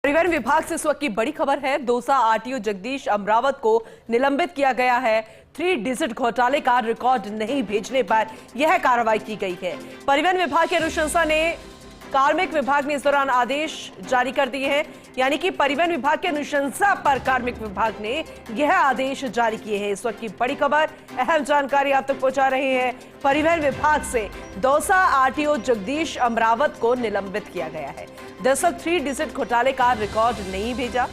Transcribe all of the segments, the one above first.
परिवहन विभाग से इस वक्त की बड़ी खबर है। दौसा आरटीओ जगदीश अमरावत को निलंबित किया गया है। 3 डिजिट घोटाले का रिकॉर्ड नहीं भेजने पर यह कार्रवाई की गई है। परिवहन विभाग की अनुशंसा ने कार्मिक विभाग ने इस दौरान आदेश जारी कर दिए हैं, यानी कि परिवहन विभाग की अनुशंसा पर कार्मिक विभाग ने यह आदेश जारी किए हैं। इस वक्त की बड़ी खबर, अहम जानकारी आप तक पहुंचा रहे हैं। परिवहन विभाग से दौसा आरटीओ जगदीश अमरावत को निलंबित किया गया है। दरअसल 3 डिजिट घोटाले का रिकॉर्ड नहीं भेजा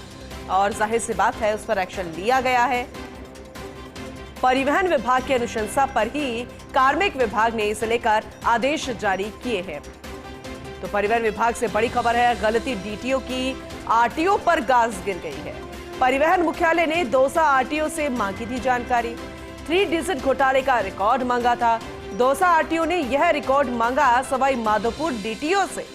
और जाहिर सी बात है उस पर एक्शन लिया गया है। परिवहन विभाग की अनुशंसा पर ही कार्मिक विभाग ने इसे लेकर आदेश जारी किए हैं। तो परिवहन विभाग से बड़ी खबर है, गलती डीटीओ की, आरटीओ पर गाज गिर गई है। परिवहन मुख्यालय ने दौसा आरटीओ से मांगी थी जानकारी। 3 डिजिट घोटाले का रिकॉर्ड मांगा था। दौसा आरटीओ ने यह रिकॉर्ड मांगा सवाई माधोपुर डीटीओ से,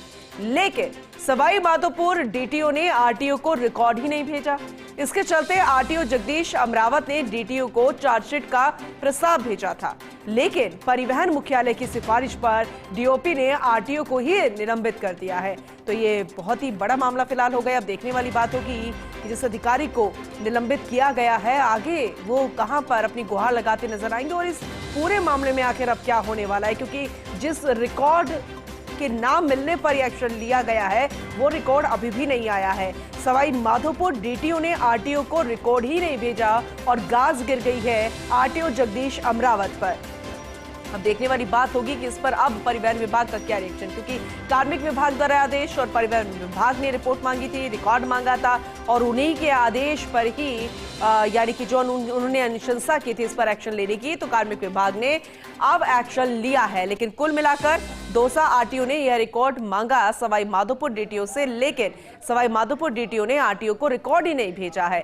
लेकिन सवाई माधोपुर डीटीओ ने आरटीओ को रिकॉर्ड ही नहीं भेजा। इसके चलते आरटीओ जगदीश अमरावत ने डीटीओ को चार्जशीट का प्रस्ताव भेजा था, लेकिन परिवहन मुख्यालय की सिफारिश पर डीओपी ने आरटीओ को ही निलंबित कर दिया है। तो ये बहुत ही बड़ा मामला फिलहाल हो गया। अब देखने वाली बात होगी कि जिस अधिकारी को निलंबित किया गया है, आगे वो कहां पर अपनी गुहार लगाते नजर आएंगे और इस पूरे मामले में आखिर अब क्या होने वाला है, क्योंकि जिस रिकॉर्ड के नाम मिलने पर एक्शन लिया गया है वो रिकॉर्ड अभी भी नहीं आया है। सवाई माधोपुर डीटीओ ने आरटीओ को रिकॉर्ड ही नहीं भेजा और गाज गिर गई है आरटीओ जगदीश अमरावत पर। अब देखने वाली बात होगी कि इस पर अब परिवहन विभाग का क्या रिएक्शन, क्योंकि कार्मिक विभाग द्वारा आदेश और परिवहन विभाग ने रिपोर्ट मांगी थी, रिकॉर्ड मांगा था और उन्हीं के आदेश पर ही यानी कि जो उन्होंने अनुशंसा की थी इस पर एक्शन लेने की, तो कार्मिक विभाग ने अब एक्शन लिया है। लेकिन कुल मिलाकर दौसा आरटीओ ने यह रिकॉर्ड मांगा सवाई माधोपुर डीटीओ से, लेकिन सवाई माधोपुर डीटीओ ने आरटीओ को रिकॉर्ड ही नहीं भेजा है।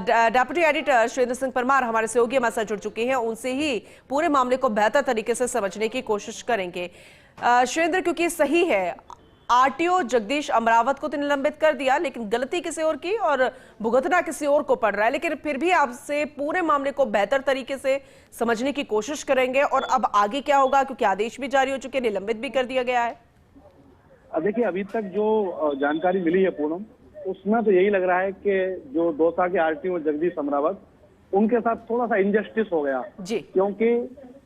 डेप्यूटी एडिटर सुरेंद्र सिंह परमार हमारे सहयोगी हमारे साथ जुड़ चुके हैं, उनसे ही पूरे मामले को बेहतर तरीके से समझने की कोशिश करेंगे। सुरेंद्र, क्योंकि सही है, आरटीओ जगदीश अमरावत को तो निलंबित कर दिया, लेकिन गलती किसी और की और भुगतना किसी और को पड़ रहा है। लेकिन फिर भी आपसे पूरे मामले को बेहतर तरीके से समझने की कोशिश करेंगे और अब आगे क्या होगा, क्योंकि आदेश भी जारी हो चुके, निलंबित भी कर दिया गया है। देखिए, अभी तक जो जानकारी मिली है पूनम, उसमें तो यही लग रहा है कि जो दौसा के आरटीओ जगदीश अमरावत, उनके साथ थोड़ा सा इनजस्टिस हो गया जी, क्योंकि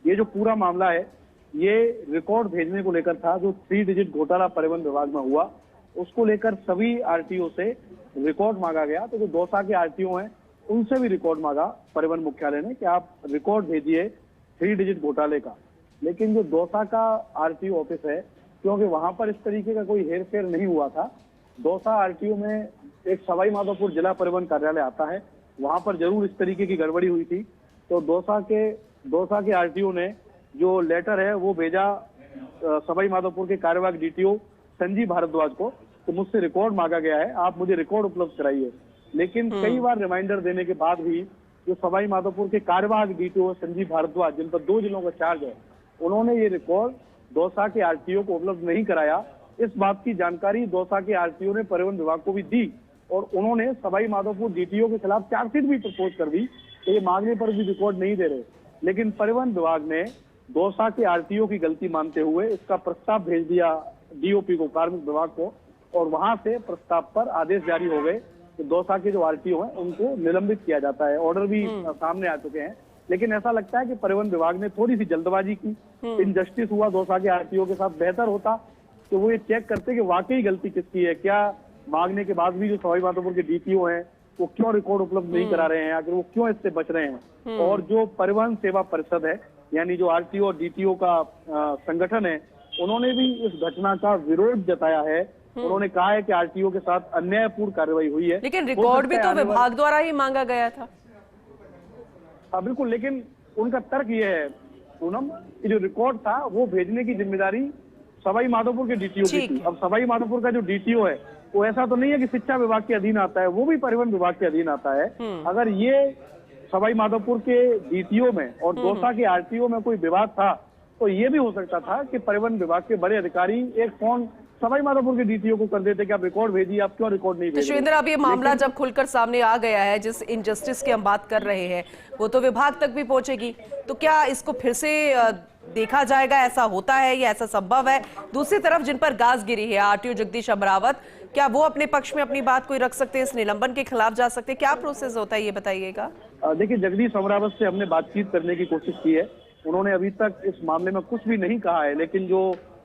ये जो पूरा मामला है ये रिकॉर्ड भेजने को लेकर था। जो 3 डिजिट घोटाला परिवहन विभाग में हुआ उसको लेकर सभी आरटीओ से रिकॉर्ड मांगा गया। तो जो दौसा के आरटीओ हैं उनसे भी रिकॉर्ड मांगा परिवहन मुख्यालय ने कि आप रिकॉर्ड भेजिए 3 डिजिट घोटाले का। लेकिन जो दौसा का आरटीओ ऑफिस है, क्योंकि वहां पर इस तरीके का कोई हेरफेर नहीं हुआ था, दौसा आरटीओ में एक सवाई माधोपुर जिला परिवहन कार्यालय आता है, वहां पर जरूर इस तरीके की गड़बड़ी हुई थी। तो दौसा के आरटीओ ने जो लेटर है वो भेजा सवाई माधोपुर के कार्यवाहक डीटीओ संजीव भारद्वाज को, तो मुझसे रिकॉर्ड मांगा गया है, आप मुझे रिकॉर्ड उपलब्ध कराइए। लेकिन कई बार रिमाइंडर देने के बाद भी जो सवाई माधोपुर के कार्यवाहक डीटीओ संजीव भारद्वाज, जिन पर 2 जिलों का चार्ज है, उन्होंने ये रिकॉर्ड दौसा के आरटीओ को उपलब्ध नहीं कराया। इस बात की जानकारी दौसा के आरटीओ ने परिवहन विभाग को भी दी और उन्होंने सवाई माधोपुर डीटीओ के खिलाफ चार्जशीट भी प्रपोज कर दी। तो ये मांगने पर भी रिकॉर्ड नहीं दे रहे, लेकिन परिवहन विभाग ने दौसा के आरटीओ की गलती मानते हुए इसका प्रस्ताव भेज दिया डीओपी को, कार्मिक विभाग को, और वहां से प्रस्ताव पर आदेश जारी हो गए कि दौसा के जो आरटीओ हैं उनको निलंबित किया जाता है। ऑर्डर भी सामने आ चुके हैं। लेकिन ऐसा लगता है कि परिवहन विभाग ने थोड़ी सी जल्दबाजी की, इनजस्टिस हुआ दौसा के आरटीओ के साथ। बेहतर होता कि वो ये चेक करते कि वाकई गलती किसकी है, क्या मांगने के बाद भी जो सवाई माधोपुर के डीटीओ हैं वो क्यों रिकॉर्ड उपलब्ध नहीं करा रहे हैं, आखिर वो क्यों इससे बच रहे हैं। और जो परिवहन सेवा परिषद है, यानी जो आरटीओ और डीटीओ का संगठन है, उन्होंने भी इस घटना का विरोध जताया है। उन्होंने कहा है कि आरटीओ के साथ अन्यायपूर्ण कार्रवाई हुई है। लेकिन रिकॉर्ड भी तो विभाग द्वारा ही मांगा गया था। बिल्कुल, लेकिन उनका तर्क ये है पूनम कि जो रिकॉर्ड था वो भेजने की जिम्मेदारी सवाई माधोपुर के डीटीओ की थी। अब सवाई माधोपुर का जो डीटीओ है वो ऐसा तो नहीं है कि शिक्षा विभाग के अधीन आता है, वो भी परिवहन विभाग के अधीन आता है। अगर ये सवाई माधोपुर के डीटीओ में और दौसा के आरटीओ में कोई विवाद था तो ये भी हो सकता था कि परिवहन विभाग के बड़े अधिकारी एक फोन सवाई माधोपुर के डीटीओ को कर देते कि आप रिकॉर्ड भेजिए, आप क्यों रिकॉर्ड नहीं भेज रहे। सुरेंद्र, अब ये मामला जब खुलकर सामने आ गया है, जिस इनजस्टिस की हम बात कर रहे हैं वो तो विभाग तक भी पहुंचेगी, तो क्या इसको फिर से देखा जाएगा? ऐसा होता है या ऐसा संभव है? दूसरी तरफ जिन पर गाज गिरी है आरटीओ जगदीश अमरावत, क्या वो अपने पक्ष में अपनी बात कोई रख सकते हैं, इस निलंबन के खिलाफ जा सकते हैं? क्या प्रोसेस होता है ये बताइएगा। देखिए, जगदीश अमरावत से हमने बातचीत करने की कोशिश की है। उन्होंने अभी तक इस मामले में कुछ भी नहीं कहा है, लेकिन जो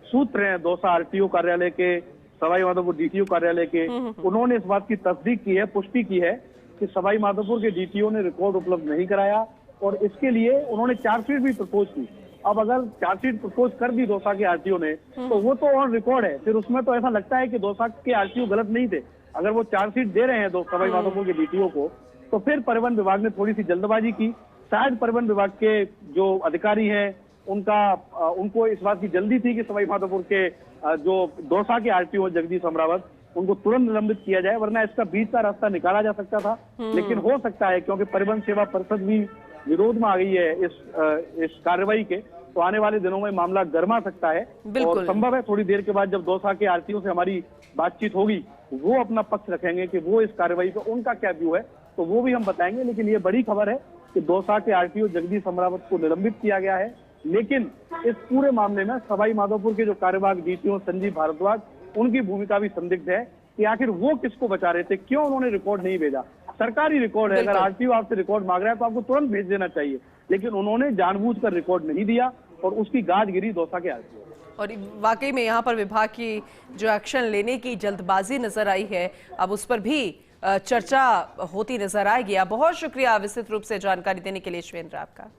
सूत्र हैं दौसा आरटीओ कार्यालय के, सवाई माधोपुर डीटीओ कार्यालय के, उन्होंने इस बात की तस्दीक की है, पुष्टि की है कि सवाई माधोपुर के डीटीओ ने रिकॉर्ड उपलब्ध नहीं कराया और इसके लिए उन्होंने चार्जशीट भी प्रपोज की। अब अगर चार्जशीट प्रपोज कर दी दौसा के आरटीओ ने तो वो तो ऑन रिकॉर्ड है, फिर उसमें तो ऐसा लगता है कि दौसा के आरटीओ गलत नहीं थे। अगर वो चार्जशीट दे रहे हैं सवाई माधोपुर के डीटीओ को, तो फिर परिवहन विभाग ने थोड़ी सी जल्दबाजी की। शायद परिवहन विभाग के जो अधिकारी हैं उनको इस बात की जल्दी थी कि सवाई माधोपुर के जो दौसा के आरटीओ जगदीश अमरावत, उनको तुरंत निलंबित किया जाए, वरना इसका बीच का रास्ता निकाला जा सकता था। लेकिन हो सकता है, क्योंकि परिवहन सेवा परिषद भी विरोध में आ गई है इस कार्रवाई के, तो आने वाले दिनों में मामला गर्मा सकता है। और संभव है थोड़ी देर के बाद जब दौसा के आरटीओ से हमारी बातचीत होगी, वो अपना पक्ष रखेंगे कि वो इस कार्रवाई पर उनका क्या व्यू है, तो वो भी हम बताएंगे। लेकिन ये बड़ी खबर है कि दौसा के आरटीओ जगदीश अमरावत को निलंबित किया गया है। लेकिन इस पूरे मामले में सवाई माधोपुर के जो कार्यवाहक डीटीओ संजीव भारद्वाज, उनकी भूमिका भी संदिग्ध है कि आखिर वो किसको बचा रहे थे, क्यों उन्होंने रिकॉर्ड नहीं भेजा। सरकारी रिकॉर्ड है, अगर आरटीओ आपसे रिकॉर्ड मांग रहा है तो आपको तुरंत भेज देना चाहिए, लेकिन उन्होंने जानबूझकर रिकॉर्ड नहीं दिया और उसकी गाज गिरी दौसा के आरटीओ। और वाकई में यहाँ पर विभाग की जो एक्शन लेने की जल्दबाजी नजर आई है, अब उस पर भी चर्चा होती नजर आएगी। बहुत शुक्रिया विस्तृत रूप से जानकारी देने के लिए शिवेंद्र आपका।